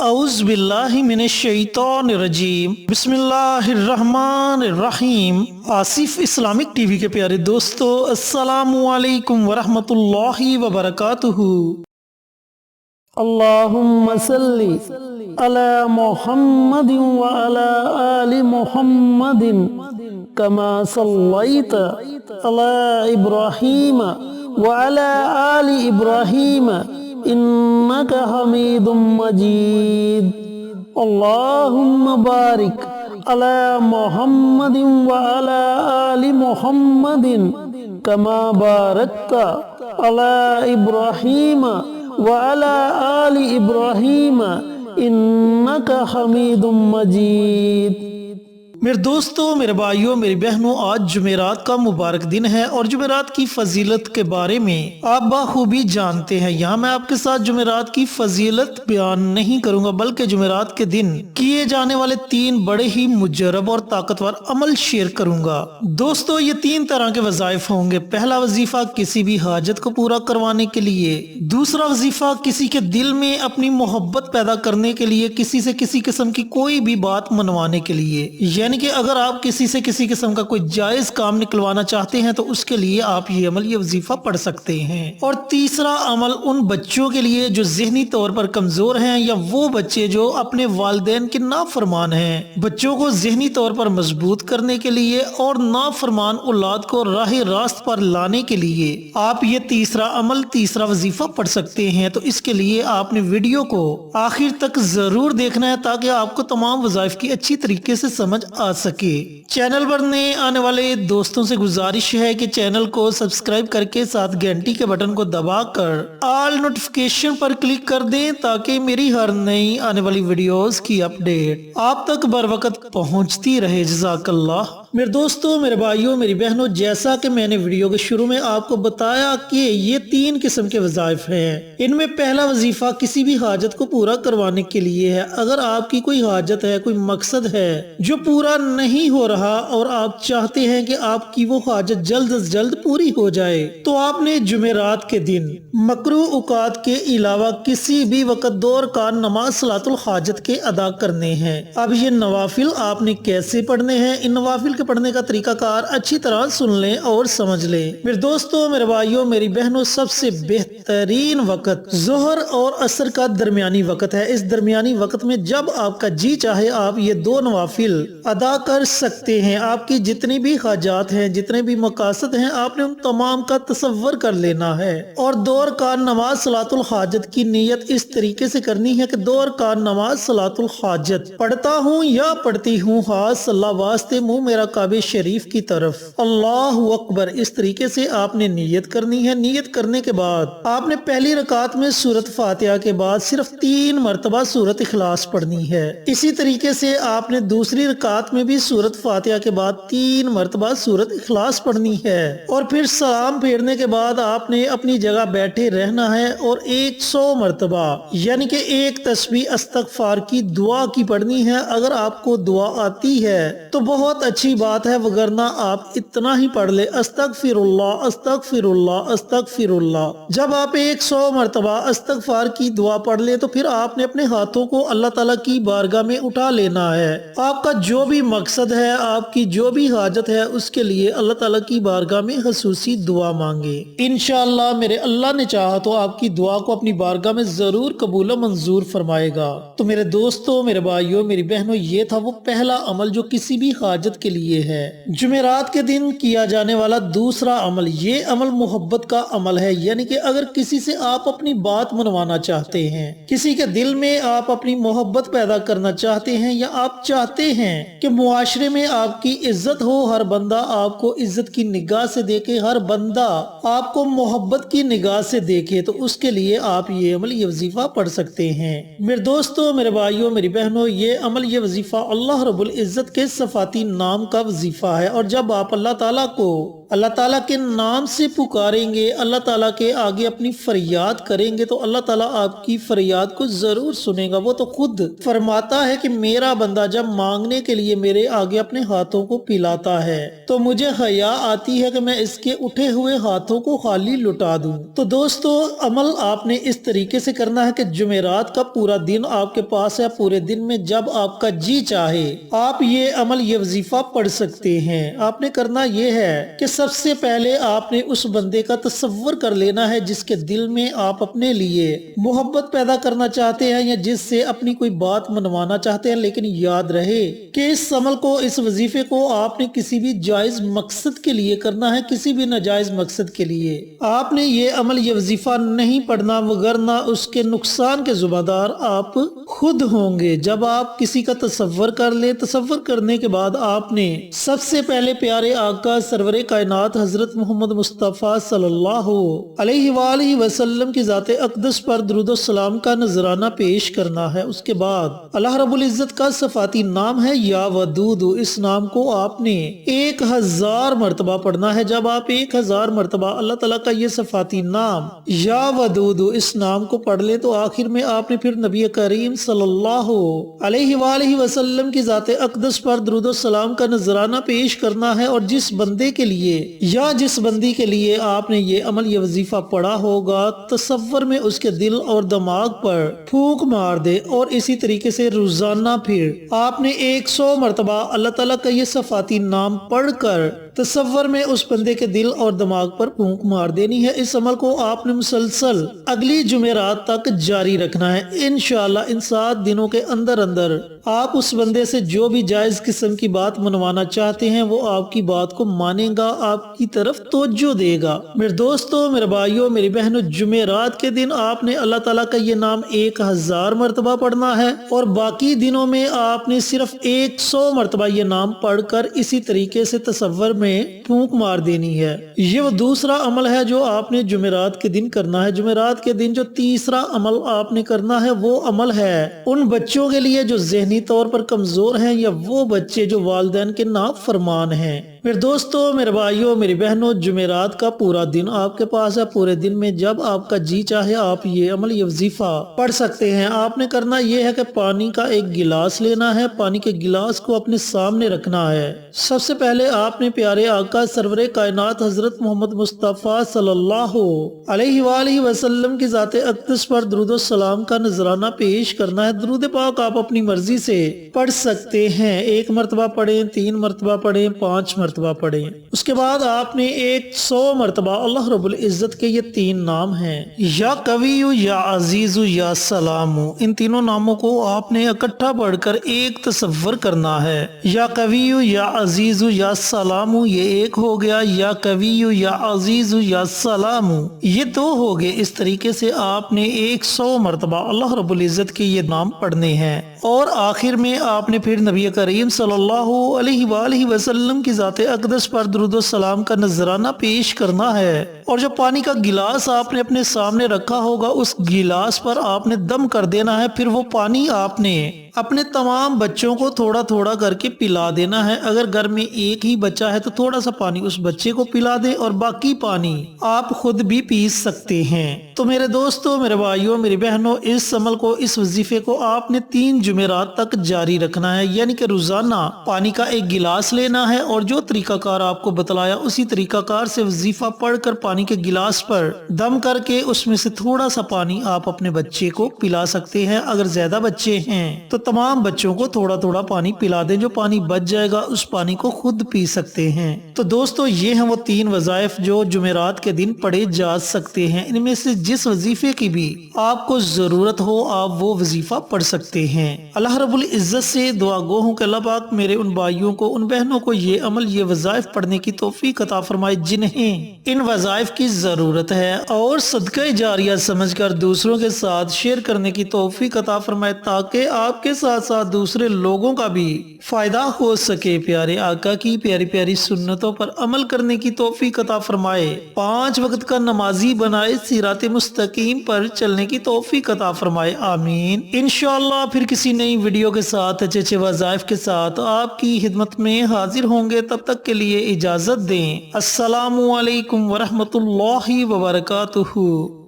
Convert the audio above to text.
اعوذ باللہ من الشیطان الرجیم بسم اللہ الرحمن الرحیم۔ آصف اسلامک ٹی وی کے پیارے دوستو، السلام علیکم ورحمۃ اللہ وبرکاتہ۔ اللہم صلی علی محمد وعلی آل محمد کما صلیت علی ابراہیم وعلی آل ابراہیم انک حمید مجید۔ اللہم بارک علی محمد وعلی آل محمد کما بارکت علی ابراہیم وعلی آل ابراہیم انک حمید مجید۔ میرے دوستو، میرے بھائیوں، میری بہنوں، آج جمعرات کا مبارک دن ہے اور جمعرات کی فضیلت کے بارے میں آپ بخوبی جانتے ہیں۔ یہاں میں آپ کے ساتھ جمعرات کی فضیلت بیان نہیں کروں گا، بلکہ جمعرات کے دن کیے جانے والے 3 بڑے ہی مجرب اور طاقتور عمل شیئر کروں گا۔ دوستو، یہ 3 طرح کے وظائف ہوں گے۔ پہلا وظیفہ کسی بھی حاجت کو پورا کروانے کے لیے، دوسرا وظیفہ کسی کے دل میں اپنی محبت پیدا کرنے کے لیے، کسی سے کسی قسم کی کوئی بھی بات منوانے کے لیے، یعنی کہ اگر آپ کسی سے کسی قسم کا کوئی جائز کام نکلوانا چاہتے ہیں تو اس کے لیے آپ یہ عمل، یہ وظیفہ پڑھ سکتے ہیں۔ اور تیسرا عمل ان بچوں کے لیے جو ذہنی طور پر کمزور ہیں، یا وہ بچے جو اپنے والدین کے نافرمان ہیں۔ بچوں کو ذہنی طور پر مضبوط کرنے کے لیے اور نافرمان اولاد کو راہ راست پر لانے کے لیے آپ یہ تیسرا عمل، تیسرا وظیفہ پڑھ سکتے ہیں۔ تو اس کے لیے آپ نے ویڈیو کو آخر تک ضرور دیکھنا ہے تاکہ آپ کو تمام وظائف کی اچھی طریقے سے سمجھ آ سکے۔ چینل پر نئے آنے والے دوستوں سے گزارش ہے کہ چینل کو سبسکرائب کر کے ساتھ گھنٹی کے بٹن کو دبا کر آل نوٹیفیکیشن پر کلک کر دیں تاکہ میری ہر نئی آنے والی ویڈیوز کی اپڈیٹ آپ تک بر وقت پہنچتی رہے۔ جزاک اللہ۔ میرے دوستوں، میرے بھائیوں، میری بہنوں، جیسا کہ میں نے ویڈیو کے شروع میں آپ کو بتایا کہ یہ 3 قسم کے وظائف ہیں۔ ان میں پہلا وظیفہ کسی بھی حاجت کو پورا کروانے کے لیے ہے۔ اگر آپ کی کوئی حاجت ہے، کوئی مقصد ہے جو پورا نہیں ہو رہا اور آپ چاہتے ہیں کہ آپ کی وہ حاجت جلد از جلد پوری ہو جائے، تو آپ نے جمعرات کے دن مکروہ اوقات کے علاوہ کسی بھی وقت 2 رکعت نماز صلاۃ الحاجت کے ادا کرنے ہیں۔ اب یہ نوافل آپ نے کیسے پڑھنے ہیں، ان نوافل کے پڑھنے کا طریقہ کار اچھی طرح سن لیں اور سمجھ لیں۔ میرے دوستوں، میرے بھائیوں، میری بہنوں، سب سے بہترین وقت ظہر اور عصر کا درمیانی وقت ہے۔ اس درمیانی وقت میں جب آپ کا جی چاہے آپ یہ 2 نوافل ادا کر سکتے ہیں۔ آپ کی جتنی بھی حاجات ہیں، جتنے بھی مقاصد ہیں، آپ نے ان تمام کا تصور کر لینا ہے اور 2 رکعت نماز صلاۃ الحاجت کی نیت اس طریقے سے کرنی ہے کہ 2 رکعت نماز صلاۃ الحاجت پڑھتا ہوں یا پڑھتی ہوں، ہاتھ صلاح واسطے، منہ میرا کعبہ شریف کی طرف، اللہ اکبر۔ اس طریقے سے آپ نے نیت کرنی ہے۔ نیت کرنے کے بعد آپ نے پہلی رکعت میں سورۃ فاتحہ کے بعد صرف 3 مرتبہ سورۃ اخلاص پڑھنی ہے۔ اسی طریقے سے آپ نے دوسری رکعت میں بھی سورۃ فاتحہ کے بعد 3 مرتبہ سورۃ اخلاص پڑھنی ہے، اور پھر سلام پھیرنے کے بعد آپ نے اپنی جگہ بیٹھے رہنا ہے اور 100 مرتبہ یعنی کہ 1 تسبیح استغفار کی دعا کی پڑھنی ہے۔ اگر آپ کو دعا آتی ہے تو بہت اچھی بات ہے، وگرنہ آپ اتنا ہی پڑھ لے، استغفر اللہ استغفر اللہ استغفر اللہ۔ جب آپ 100 مرتبہ استغفار کی دعا پڑھ لیں تو پھر آپ نے اپنے ہاتھوں کو اللہ تعالیٰ کی بارگاہ میں اٹھا لینا ہے۔ آپ کا جو بھی مقصد ہے، آپ کی جو بھی حاجت ہے، اس کے لیے اللہ تعالیٰ کی بارگاہ میں خصوصی دعا مانگے۔ انشاءاللہ میرے اللہ نے چاہا تو آپ کی دعا کو اپنی بارگاہ میں ضرور قبول و منظور فرمائے گا۔ تو میرے دوستوں، میرے بھائیوں، میری بہنوں، یہ تھا وہ پہلا عمل جو کسی بھی حاجت کے لیے ہے۔ جمعرات کے دن کیا جانے والا دوسرا عمل، یہ عمل محبت کا عمل ہے، یعنی کہ اگر کسی سے آپ اپنی بات منوانا چاہتے ہیں، کسی کے دل میں آپ اپنی محبت پیدا کرنا چاہتے ہیں، یا آپ چاہتے ہیں کہ معاشرے میں آپ کی عزت ہو، ہر بندہ آپ کو عزت کی نگاہ سے دیکھے، ہر بندہ آپ کو محبت کی نگاہ سے دیکھے، تو اس کے لیے آپ یہ عمل، یہ وظیفہ پڑھ سکتے ہیں۔ میرے دوستوں، میرے بھائیوں، میری بہنوں، یہ عمل، یہ وظیفہ اللہ رب العزت کے صفاتی نام کا وظیفہ ہے، اور جب آپ اللہ تعالیٰ کو اللہ تعالیٰ کے نام سے پکاریں گے، اللہ تعالیٰ کے آگے اپنی فریاد کریں گے تو اللہ تعالیٰ آپ کی فریاد کو ضرور سنے گا۔ وہ تو خود فرماتا ہے کہ میرا بندہ جب مانگنے کے لیے میرے آگے اپنے ہاتھوں کو پھیلاتا ہے تو مجھے حیا آتی ہے کہ میں اس کے اٹھے ہوئے ہاتھوں کو خالی لٹا دوں۔ تو دوستو عمل آپ نے اس طریقے سے کرنا ہے کہ جمعرات کا پورا دن آپ کے پاس ہے، پورے دن میں جب آپ کا جی چاہے آپ یہ عمل، یہ وظیفہ پڑھ سکتے ہیں۔ آپ نے کرنا یہ ہے کہ سب سے پہلے آپ نے اس بندے کا تصور کر لینا ہے جس کے دل میں آپ اپنے لیے محبت پیدا کرنا چاہتے ہیں یا جس سے اپنی کوئی بات منوانا چاہتے ہیں، لیکن یاد رہے کہ اس عمل کو، اس وظیفے کو آپ نے کسی بھی جائز مقصد کے لیے کرنا ہے، کسی بھی ناجائز مقصد کے لیے آپ نے یہ عمل، یہ وظیفہ نہیں پڑھنا، وگرنہ اس کے نقصان کے ذمہ دار آپ خود ہوں گے۔ جب آپ کسی کا تصور کر لیں، تصور کرنے کے بعد آپ نے سب سے پہلے پیارے آقا سرور کائنات حضرت محمد مصطفیٰ صلی اللہ علیہ وآلہ وسلم کی ذات اقدس پر درود و سلام کا نذرانہ پیش کرنا ہے۔ اس کے بعد اللہ رب العزت کا صفاتی نام ہے یا ودود، اس نام کو آپ نے 1000 مرتبہ پڑھنا ہے۔ جب آپ 1000 مرتبہ اللہ تعالیٰ کا یہ صفاتی نام یا ودود اس نام کو پڑھ لیں تو آخر میں آپ نے پھر نبی کریم صلی اللہ علیہ وآلہ وسلم کی ذات اقدس پر درود و سلام کا نذرانہ پیش کرنا ہے، اور جس بندے کے لیے یا جس بندی کے لیے آپ نے یہ عمل، یہ وظیفہ پڑھا ہوگا، تصور میں اس کے دل اور دماغ پر پھونک مار دے، اور اسی طریقے سے روزانہ پھر آپ نے 100 مرتبہ اللہ تعالیٰ کا یہ صفاتی نام پڑھ کر تصور میں اس بندے کے دل اور دماغ پر پھونک مار دینی ہے۔ اس عمل کو آپ نے مسلسل اگلی جمعرات تک جاری رکھنا ہے۔ انشاءاللہ ان 7 دنوں کے اندر آپ اس بندے سے جو بھی جائز قسم کی بات منوانا چاہتے ہیں وہ آپ کی بات کو مانے گا، آپ کی طرف توجہ دے گا۔ میرے دوستو، میرے بھائیوں، میری بہنوں، جمعرات کے دن آپ نے اللہ تعالیٰ کا یہ نام 1000 مرتبہ پڑھنا ہے، اور باقی دنوں میں آپ نے صرف 100 مرتبہ یہ نام پڑھ کر اسی طریقے سے تصور میں پھونک مار دینی ہے۔ یہ وہ دوسرا عمل ہے جو آپ نے جمعرات کے دن کرنا ہے۔ جمعرات کے دن جو تیسرا عمل آپ نے کرنا ہے وہ عمل ہے ان بچوں کے لیے جو ذہنی طور پر کمزور ہیں، یا وہ بچے جو والدین کے نافرمان ہیں۔ میرے دوستو، میرے بھائیوں، میری بہنوں، جمعرات کا پورا دن آپ کے پاس ہے، پورے دن میں جب آپ کا جی چاہے آپ یہ عمل، یہ وظیفہ پڑھ سکتے ہیں۔ آپ نے کرنا یہ ہے کہ پانی کا ایک گلاس لینا ہے، پانی کے گلاس کو اپنے سامنے رکھنا ہے۔ سب سے پہلے آپ نے پیارے آقا سرور کائنات حضرت محمد مصطفیٰ صلی اللہ علیہ وآلہ وسلم کی ذات اقدس پر درود و سلام کا نذرانہ پیش کرنا ہے۔ درود پاک آپ اپنی مرضی سے پڑھ سکتے ہیں، 1 مرتبہ پڑھیں، 3 مرتبہ پڑھیں، 5 مرتبہ پڑھیں۔ اس کے بعد آپ نے 100 مرتبہ اللہ رب العزت کے یہ 3 نام ہیں، یا قوی، یا عزیز، یا سلام۔ ان تینوں ناموں کو آپ نے اکٹھا پڑھ کر ایک تصور کرنا ہے۔ یا قوی، یا عزیز، یا سلام، یہ ایک ہو گیا۔ یا قوی، یا عزیز، یا سلام، یہ 2 ہو گئے۔ اس طریقے سے آپ نے 100 مرتبہ اللہ رب العزت کے یہ نام پڑھنے ہیں، اور آخر میں آپ نے پھر نبی کریم صلی اللہ علیہ وآلہ وسلم کی ذات اقدس پر درود و سلام کا نذرانہ پیش کرنا ہے، اور جو پانی کا گلاس آپ نے اپنے سامنے رکھا ہوگا اس گلاس پر آپ نے دم کر دینا ہے۔ پھر وہ پانی آپ نے اپنے تمام بچوں کو تھوڑا تھوڑا کر کے پلا دینا ہے۔ اگر گھر میں ایک ہی بچہ ہے تو تھوڑا سا پانی اس بچے کو پلا دیں، اور باقی پانی آپ خود بھی پی سکتے ہیں۔ تو میرے دوستو، میرے بھائیوں، میری بہنوں، اس عمل کو، اس وظیفے کو آپ نے 3 جمعرات تک جاری رکھنا ہے، یعنی کہ روزانہ پانی کا ایک گلاس لینا ہے، اور جو طریقہ کار آپ کو بتلایا اسی طریقہ کار سے وظیفہ پڑھ کر پانی کے گلاس پر دم کر کے اس میں سے تھوڑا سا پانی آپ اپنے بچے کو پلا سکتے ہیں۔ اگر زیادہ بچے ہیں تو تمام بچوں کو تھوڑا تھوڑا پانی پلا دیں، جو پانی بچ جائے گا اس پانی کو خود پی سکتے ہیں۔ تو دوستو، یہ ہیں وہ 3 وظائف جو جمعرات کے دن پڑھے جا سکتے ہیں۔ ان میں سے جس وظیفے کی بھی آپ کو ضرورت ہو آپ وہ وظیفہ پڑھ سکتے ہیں۔ اللہ رب العزت سے دعا گو ہوں کہ اللہ پاک میرے ان بھائیوں کو، ان بہنوں کو یہ عمل، یہ وظائف پڑھنے کی توفیق عطا فرمائے جنہیں ان وظائف کی ضرورت ہے، اور صدقہ جاریہ سمجھ کر دوسروں کے ساتھ شیئر کرنے کی توفیق عطا فرمائے، تاکہ آپ کے ساتھ ساتھ دوسرے لوگوں کا بھی فائدہ ہو سکے۔ پیارے آقا کی پیاری پیاری سنتوں پر عمل کرنے کی توفیق عطا فرمائے، 5 وقت کا نمازی بنائے، صراط مستقیم پر چلنے کی توفیق عطا فرمائے، آمین۔ انشاءاللہ پھر کسی نئی ویڈیو کے ساتھ، اچھے اچھے وظائف کے ساتھ آپ کی خدمت میں حاضر ہوں گے۔ تب تب تک کے لیے اجازت دیں۔ السلام علیکم ورحمۃ اللہ وبرکاتہ۔